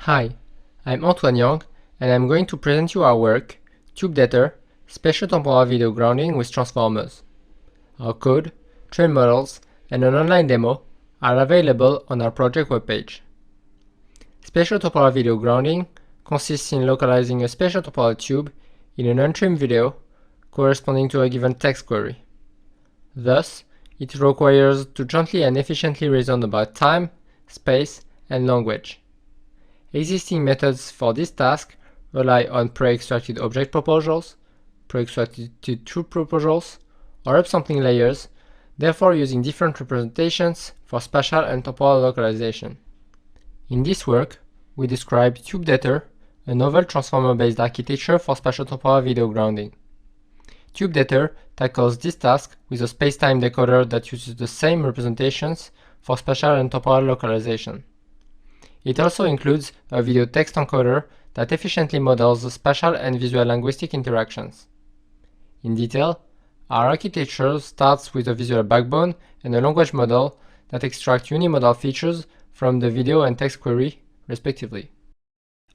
Hi, I'm Antoine Yang, and I'm going to present you our work, TubeDETR, Spatio-Temporal Video Grounding with Transformers. Our code, train models, and an online demo are available on our project webpage. Spatio-Temporal Video Grounding consists in localizing a spatio-temporal tube in an untrimmed video corresponding to a given text query. Thus, it requires to gently and efficiently reason about time, space, and language. Existing methods for this task rely on pre-extracted object proposals, pre-extracted tube proposals, or upsampling layers, therefore using different representations for spatial and temporal localization. In this work, we describe TubeDETR, a novel transformer-based architecture for spatio-temporal video grounding. TubeDETR tackles this task with a space-time decoder that uses the same representations for spatial and temporal localization. It also includes a video text encoder that efficiently models the spatial and visual linguistic interactions. In detail, our architecture starts with a visual backbone and a language model that extract unimodal features from the video and text query, respectively.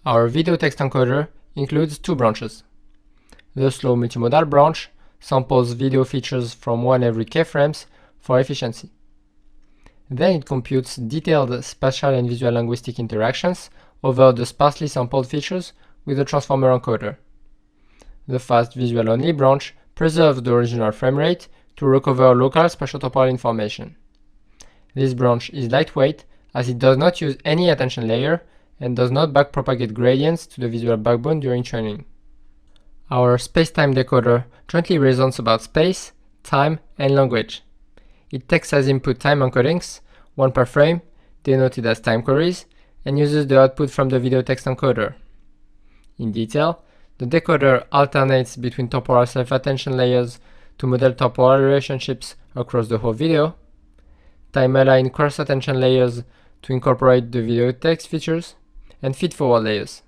Our video text encoder includes two branches. The slow multimodal branch samples video features from 1 every kframes for efficiency. Then it computes detailed spatial and visual linguistic interactions over the sparsely sampled features with a transformer encoder. The fast visual-only branch preserves the original frame rate to recover local spatio-temporal information. This branch is lightweight as it does not use any attention layer and does not backpropagate gradients to the visual backbone during training. Our space-time decoder jointly reasons about space, time, and language. It takes as input time encodings, 1 per frame, denoted as time queries, and uses the output from the video text encoder. In detail, the decoder alternates between temporal self-attention layers to model temporal relationships across the whole video, time-aligned cross-attention layers to incorporate the video text features, and feed-forward layers.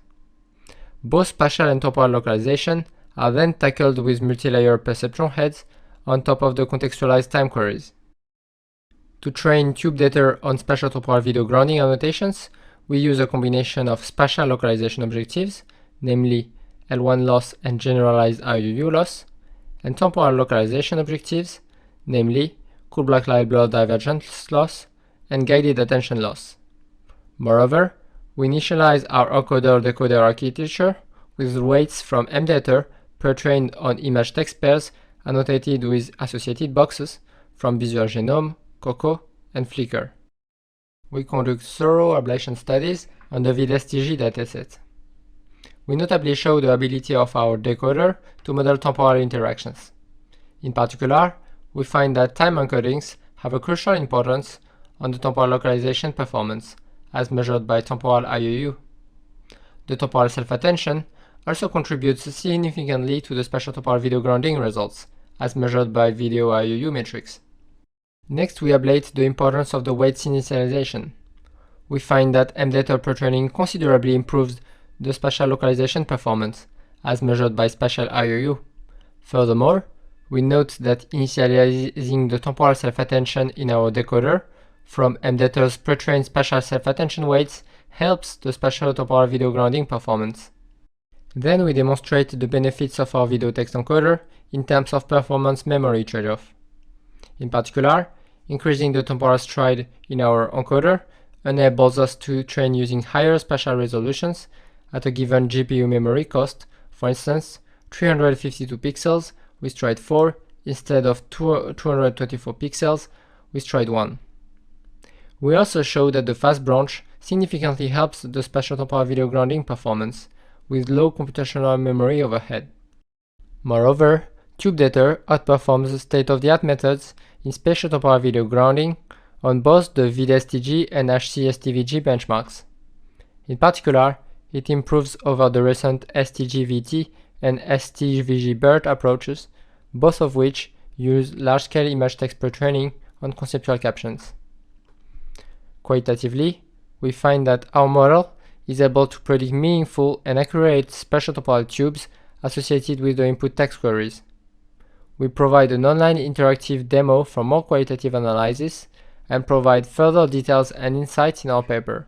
Both spatial and temporal localization are then tackled with multi-layer perceptron heads on top of the contextualized time queries. To train TubeDETR on spatio-temporal video grounding annotations, we use a combination of spatial localization objectives, namely L1 loss and generalized IUU loss, and temporal localization objectives, namely cool black light blur divergence loss and guided attention loss. Moreover, we initialize our encoder-decoder architecture with weights from MDETR pre-trained on image text pairs annotated with associated boxes from Visual Genome, Coco, and Flickr. We conduct thorough ablation studies on the VidSTG dataset. We notably show the ability of our decoder to model temporal interactions. In particular, we find that time encodings have a crucial importance on the temporal localization performance, as measured by temporal IUU. The temporal self-attention also contributes significantly to the spatio-temporal video grounding results, as measured by video IUU metrics. Next, we ablate the importance of the weights initialization. We find that MDETR pre-training considerably improves the spatial localization performance, as measured by spatial IUU. Furthermore, we note that initializing the temporal self-attention in our decoder from MDETR's pre-trained spatial self-attention weights helps the spatio-temporal video grounding performance. Then we demonstrate the benefits of our video text encoder in terms of performance memory trade-off. In particular, increasing the temporal stride in our encoder enables us to train using higher spatial resolutions at a given GPU memory cost, for instance, 352 pixels with stride 4 instead of 224 pixels with stride 1. We also show that the fast branch significantly helps the spatio-temporal video grounding performance with low computational memory overhead. Moreover, TubeDETR outperforms state-of-the-art methods in spatio-temporal video grounding on both the VidSTG and HC-STVG benchmarks. In particular, it improves over the recent STG-VT and STVG-BERT approaches, both of which use large-scale image text pre-training on conceptual captions. Qualitatively, we find that our model is able to predict meaningful and accurate spatio-temporal tubes associated with the input text queries. We provide an online interactive demo for more qualitative analysis and provide further details and insights in our paper.